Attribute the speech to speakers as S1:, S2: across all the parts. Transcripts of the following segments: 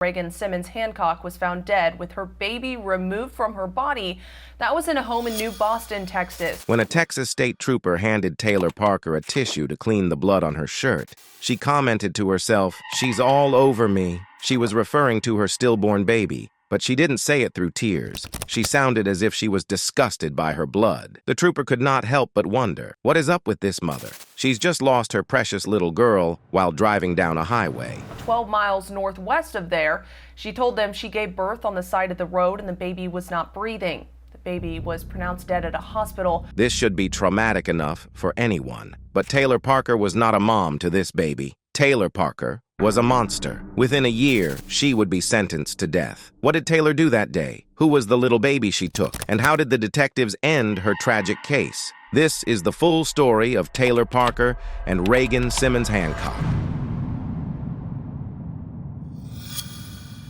S1: Reagan Simmons Hancock was found dead with her baby removed from her body. That was in a home in New Boston, Texas.
S2: When a Texas state trooper handed Taylor Parker a tissue to clean the blood on her shirt, she commented to herself, "She's all over me." She was referring to her stillborn baby, but she didn't say it through tears. She sounded as if she was disgusted by her blood. The trooper could not help but wonder, what is up with this mother? She's just lost her precious little girl while driving down a highway.
S1: 12 miles northwest of there, she told them she gave birth on the side of the road and the baby was not breathing. The baby was pronounced dead at a hospital.
S2: This should be traumatic enough for anyone. But Taylor Parker was not a mom to this baby. Taylor Parker was a monster. Within a year, she would be sentenced to death. What did Taylor do that day? Who was the little baby she took? And how did the detectives end her tragic case? This is the full story of Taylor Parker and Reagan Simmons Hancock.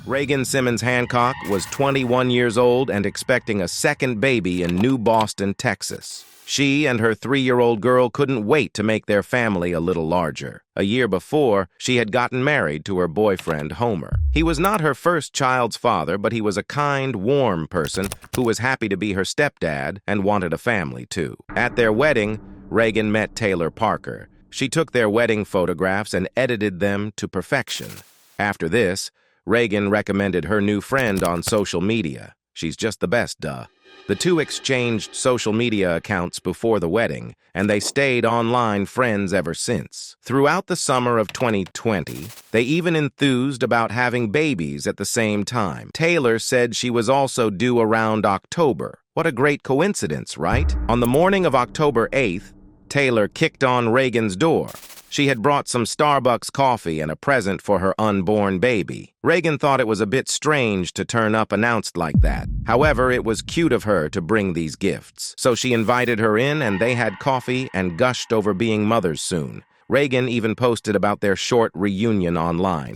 S2: Reagan Simmons Hancock was 21 years old and expecting a second baby in New Boston, Texas. She and her 3-year-old girl couldn't wait to make their family a little larger. A year before, she had gotten married to her boyfriend, Homer. He was not her first child's father, but he was a kind, warm person who was happy to be her stepdad and wanted a family, too. At their wedding, Reagan met Taylor Parker. She took their wedding photographs and edited them to perfection. After this, Reagan recommended her new friend on social media. She's just the best, duh. The two exchanged social media accounts before the wedding, and they stayed online friends ever since. Throughout the summer of 2020, they even enthused about having babies at the same time. Taylor said she was also due around October. What a great coincidence, right? On the morning of October 8th, Taylor kicked on Reagan's door. She had brought some Starbucks coffee and a present for her unborn baby. Reagan thought it was a bit strange to turn up announced like that. However, it was cute of her to bring these gifts. So she invited her in and they had coffee and gushed over being mothers soon. Reagan even posted about their short reunion online.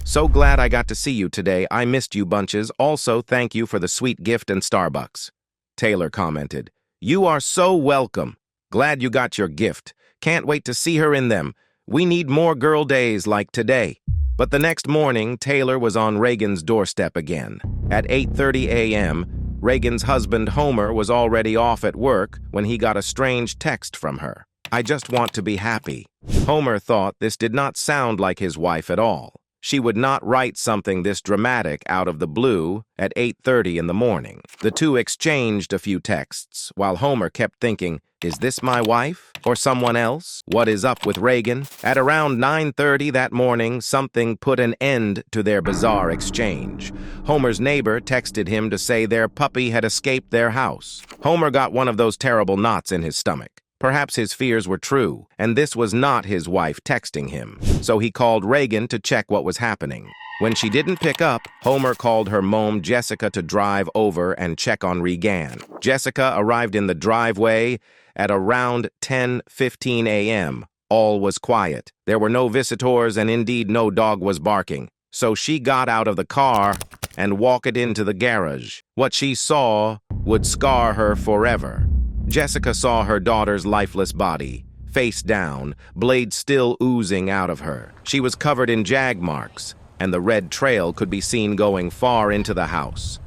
S2: "So glad I got to see you today. I missed you bunches. Also, thank you for the sweet gift and Starbucks." Taylor commented, "You are so welcome. Glad you got your gift. Can't wait to see her in them. We need more girl days like today." But the next morning, Taylor was on Reagan's doorstep again. At 8:30 a.m., Reagan's husband Homer was already off at work when he got a strange text from her. "I just want to be happy." Homer thought this did not sound like his wife at all. She would not write something this dramatic out of the blue at 8:30 in the morning. The two exchanged a few texts, while Homer kept thinking, "Is this my wife? Or someone else? What is up with Reagan?" At around 9:30 that morning, something put an end to their bizarre exchange. Homer's neighbor texted him to say their puppy had escaped their house. Homer got one of those terrible knots in his stomach. Perhaps his fears were true, and this was not his wife texting him. So he called Reagan to check what was happening. When she didn't pick up, Homer called her mom, Jessica, to drive over and check on Regan. Jessica arrived in the driveway at around 10:15 a.m. All was quiet. There were no visitors, and indeed no dog was barking. So she got out of the car and walked into the garage. What she saw would scar her forever. Jessica saw her daughter's lifeless body, face down, blade still oozing out of her. She was covered in jag marks, and the red trail could be seen going far into the house.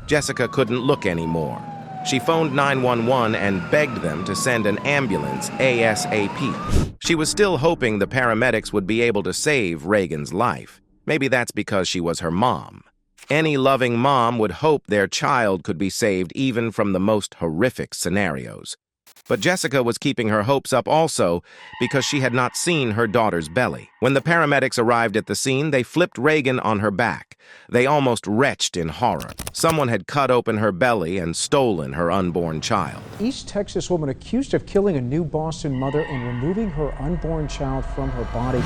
S2: Jessica couldn't look anymore. She phoned 911 and begged them to send an ambulance ASAP. She was still hoping the paramedics would be able to save Reagan's life. Maybe that's because she was her mom. Any loving mom would hope their child could be saved even from the most horrific scenarios. But Jessica was keeping her hopes up also because she had not seen her daughter's belly. When the paramedics arrived at the scene, they flipped Reagan on her back. They almost retched in horror. Someone had cut open her belly and stolen her unborn child.
S3: East Texas woman accused of killing a New Boston mother and removing her unborn child from her body.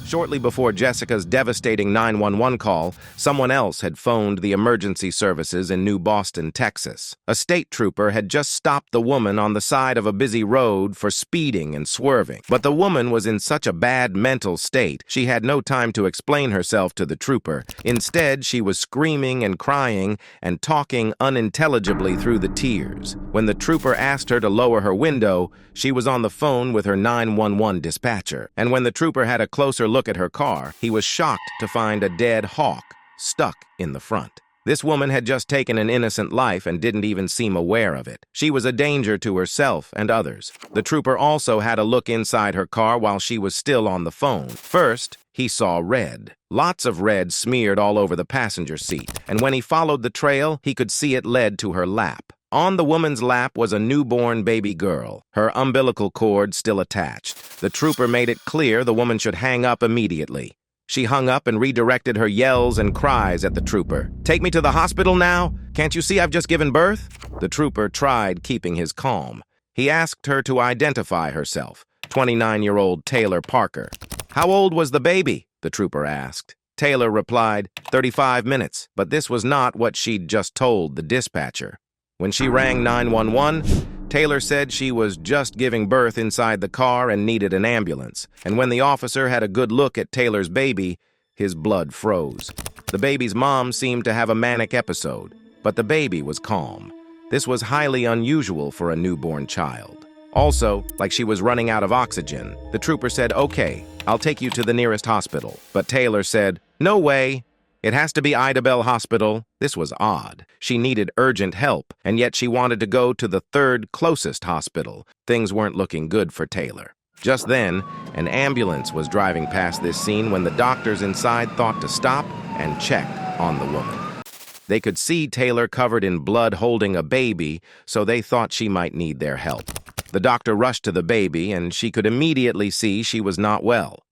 S2: Shortly before Jessica's devastating 911 call, someone else had phoned the emergency services in New Boston, Texas. A state trooper had just stopped the woman on the side of a busy road for speeding and swerving. But the woman was in such a bad mental state, she had no time to explain herself to the trooper. Instead, she was screaming and crying and talking unintelligibly through the tears. When the trooper asked her to lower her window, she was on the phone with her 911 dispatcher. And when the trooper had a closer look look at her car, he was shocked to find a dead hawk stuck in the front. This woman had just taken an innocent life and didn't even seem aware of it. She was a danger to herself and others. The trooper also had a look inside her car while she was still on the phone. First, he saw red. Lots of red smeared all over the passenger seat, and when he followed the trail, he could see it led to her lap. On the woman's lap was a newborn baby girl, her umbilical cord still attached. The trooper made it clear the woman should hang up immediately. She hung up and redirected her yells and cries at the trooper. "Take me to the hospital now? Can't you see I've just given birth?" The trooper tried keeping his calm. He asked her to identify herself, 29-year-old Taylor Parker. "How old was the baby?" the trooper asked. Taylor replied, 35 minutes, but this was not what she'd just told the dispatcher. When she rang 911, Taylor said she was just giving birth inside the car and needed an ambulance. And when the officer had a good look at Taylor's baby, his blood froze. The baby's mom seemed to have a manic episode, but the baby was calm. This was highly unusual for a newborn child. Also, like she was running out of oxygen, the trooper said, "Okay, I'll take you to the nearest hospital." But Taylor said, "No way. It has to be Idabel Hospital." This was odd. She needed urgent help, and yet she wanted to go to the third closest hospital. Things weren't looking good for Taylor. Just then, an ambulance was driving past this scene when the doctors inside thought to stop and check on the woman. They could see Taylor covered in blood holding a baby, so they thought she might need their help. The doctor rushed to the baby, and she could immediately see she was not well.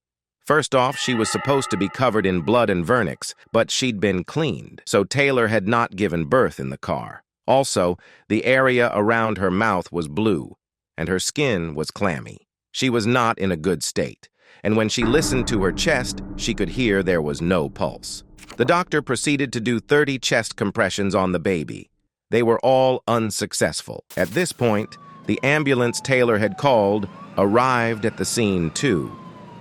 S2: First off, she was supposed to be covered in blood and vernix, but she'd been cleaned, so Taylor had not given birth in the car. Also, the area around her mouth was blue, and her skin was clammy. She was not in a good state, and when she listened to her chest, she could hear there was no pulse. The doctor proceeded to do 30 chest compressions on the baby. They were all unsuccessful. At this point, the ambulance Taylor had called arrived at the scene too,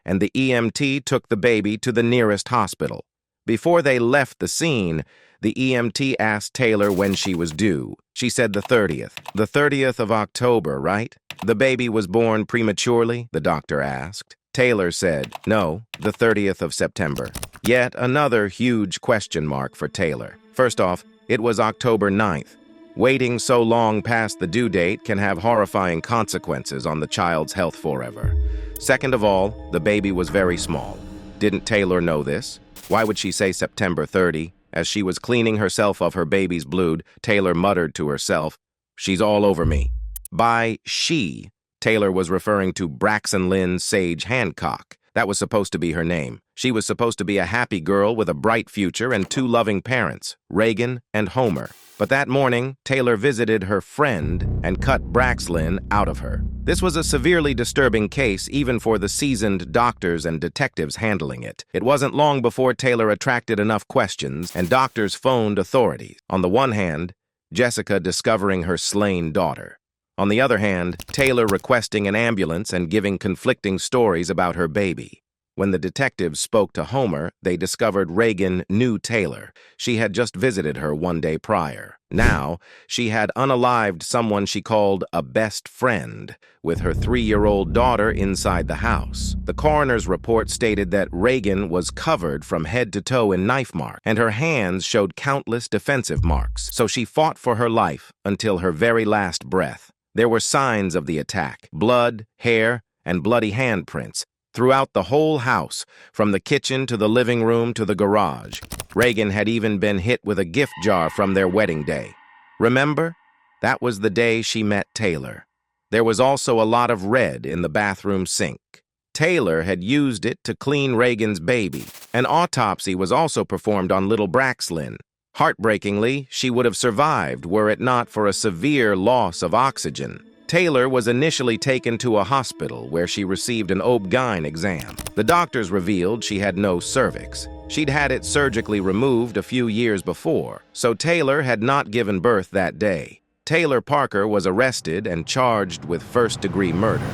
S2: and the EMT took the baby to the nearest hospital. Before they left the scene, the EMT asked Taylor when she was due. She said the 30th. The 30th of October, right? The baby was born prematurely, the doctor asked. Taylor said, no, the 30th of September. Yet another huge question mark for Taylor. First off, it was October 9th. Waiting so long past the due date can have horrifying consequences on the child's health forever. Second of all, the baby was very small. Didn't Taylor know this? Why would she say September 30? As she was cleaning herself of her baby's blood, Taylor muttered to herself, "She's all over me." By she, Taylor was referring to Braxton Lynn Sage Hancock. That was supposed to be her name. She was supposed to be a happy girl with a bright future and two loving parents, Reagan and Homer. But that morning, Taylor visited her friend and cut Braxton out of her. This was a severely disturbing case even for the seasoned doctors and detectives handling it. It wasn't long before Taylor attracted enough questions and doctors phoned authorities. On the one hand, Jessica discovering her slain daughter. On the other hand, Taylor requesting an ambulance and giving conflicting stories about her baby. When the detectives spoke to Homer, they discovered Reagan knew Taylor. She had just visited her one day prior. Now, she had unalived someone she called a best friend, with her 3-year-old daughter inside the house. The coroner's report stated that Reagan was covered from head to toe in knife marks, and her hands showed countless defensive marks. So she fought for her life until her very last breath. There were signs of the attack, blood, hair, and bloody handprints throughout the whole house, from the kitchen to the living room to the garage. Reagan had even been hit with a gift jar from their wedding day. Remember? That was the day she met Taylor. There was also a lot of red in the bathroom sink. Taylor had used it to clean Reagan's baby. An autopsy was also performed on little Braxton. Heartbreakingly, she would have survived were it not for a severe loss of oxygen. Taylor was initially taken to a hospital where she received an OB-GYN exam. The doctors revealed she had no cervix. She'd had it surgically removed a few years before, so Taylor had not given birth that day. Taylor Parker was arrested and charged with first-degree murder.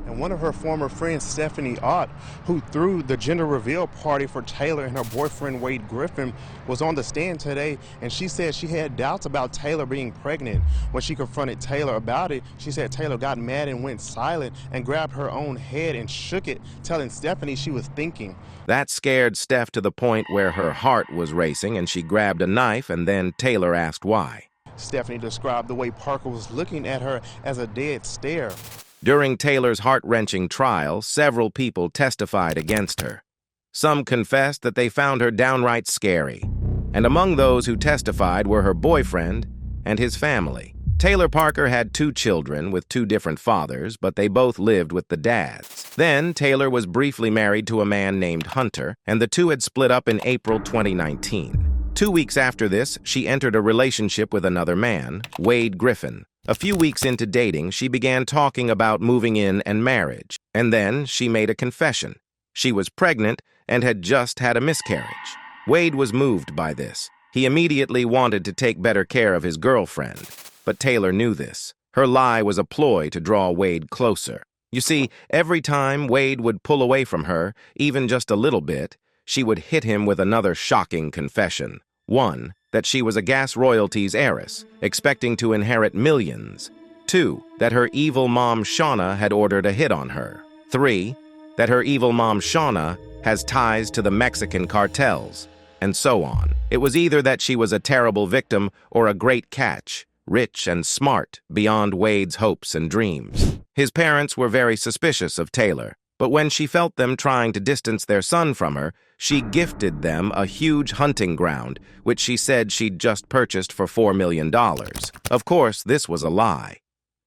S3: And
S4: and one of her former friends, Stephanie Ott, who threw the gender reveal party for Taylor and her boyfriend, Wade Griffin, was on the stand today, and she said she had doubts about Taylor being pregnant. When she confronted Taylor about it, she said Taylor got mad and went silent and grabbed her own head and shook it, telling Stephanie she was thinking.
S2: That scared Steph to the point where her heart was racing and she grabbed a knife, and then Taylor asked why.
S4: Stephanie described the way Parker was looking at her as a dead stare.
S2: During Taylor's heart-wrenching trial, several people testified against her. Some confessed that they found her downright scary, and among those who testified were her boyfriend and his family. Taylor Parker had 2 children with 2 different fathers, but they both lived with the dads. Then, Taylor was briefly married to a man named Hunter, and the two had split up in April 2019. 2 weeks after this, she entered a relationship with another man, Wade Griffin. A few weeks into dating, she began talking about moving in and marriage, and then she made a confession. She was pregnant and had just had a miscarriage. Wade was moved by this. He immediately wanted to take better care of his girlfriend, but Taylor knew this. Her lie was a ploy to draw Wade closer. You see, every time Wade would pull away from her, even just a little bit, she would hit him with another shocking confession. 1, that she was a gas royalties heiress, expecting to inherit millions. 2, that her evil mom Shauna had ordered a hit on her. 3, that her evil mom Shauna has ties to the Mexican cartels, and so on. It was either that she was a terrible victim or a great catch, rich and smart beyond Wade's hopes and dreams. His parents were very suspicious of Taylor, but when she felt them trying to distance their son from her, she gifted them a huge hunting ground, which she said she'd just purchased for $4 million. Of course, this was a lie.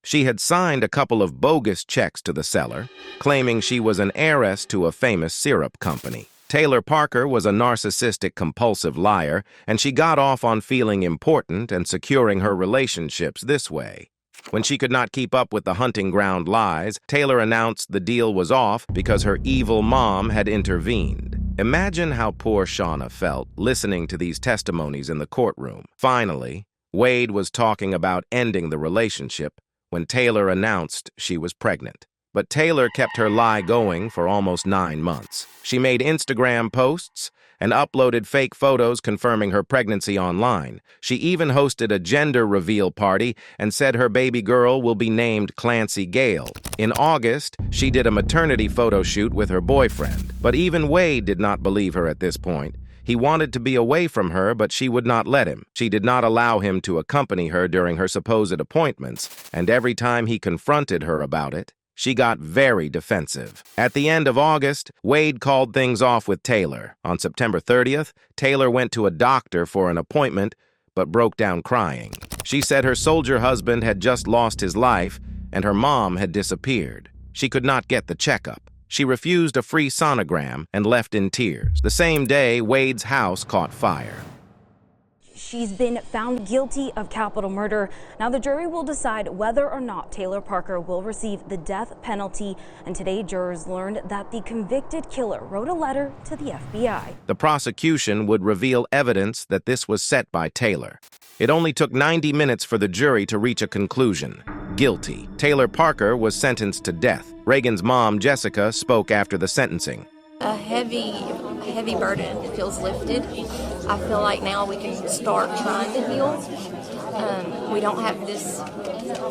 S2: She had signed a couple of bogus checks to the seller, claiming she was an heiress to a famous syrup company. Taylor Parker was a narcissistic, compulsive liar, and she got off on feeling important and securing her relationships this way. When she could not keep up with the hunting ground lies, Taylor announced the deal was off because her evil mom had intervened. Imagine how poor Shauna felt listening to these testimonies in the courtroom. Finally, Wade was talking about ending the relationship when Taylor announced she was pregnant. But Taylor kept her lie going for almost 9 months. She made Instagram posts and uploaded fake photos confirming her pregnancy online. She even hosted a gender reveal party and said her baby girl will be named Clancy Gale. In August, she did a maternity photo shoot with her boyfriend. But even Wade did not believe her at this point. He wanted to be away from her, but she would not let him. She did not allow him to accompany her during her supposed appointments, and every time he confronted her about it, she got very defensive. At the end of August, Wade called things off with Taylor. On September 30th, Taylor went to a doctor for an appointment, but broke down crying. She said her soldier husband had just lost his life, and her mom had disappeared. She could not get the checkup. She refused a free sonogram and left in tears. The same day, Wade's house caught fire.
S5: She's been found guilty of capital murder. Now the jury will decide whether or not Taylor Parker will receive the death penalty. And today jurors learned that the convicted killer wrote a letter to the FBI.
S2: The prosecution would reveal evidence that this was set by Taylor. It only took 90 minutes for the jury to reach a conclusion. Guilty. Taylor Parker was sentenced to death. Reagan's mom, Jessica, spoke after the sentencing.
S6: A heavy burden feels lifted. I feel like now we can start trying to heal. We don't have this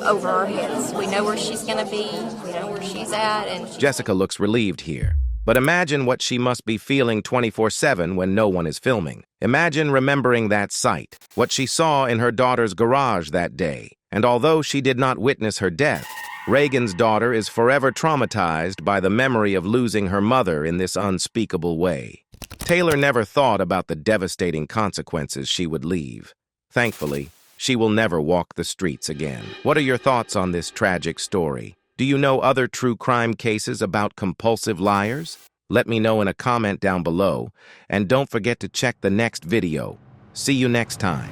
S6: over our heads. We know where she's going to be. We know where she's at. And
S2: Jessica looks relieved here. But imagine what she must be feeling 24/7 when no one is filming. Imagine remembering that sight, what she saw in her daughter's garage that day. And although she did not witness her death, Reagan's daughter is forever traumatized by the memory of losing her mother in this unspeakable way. Taylor never thought about the devastating consequences she would leave. Thankfully, she will never walk the streets again. What are your thoughts on this tragic story? Do you know other true crime cases about compulsive liars? Let me know in a comment down below, and don't forget to check the next video. See you next time.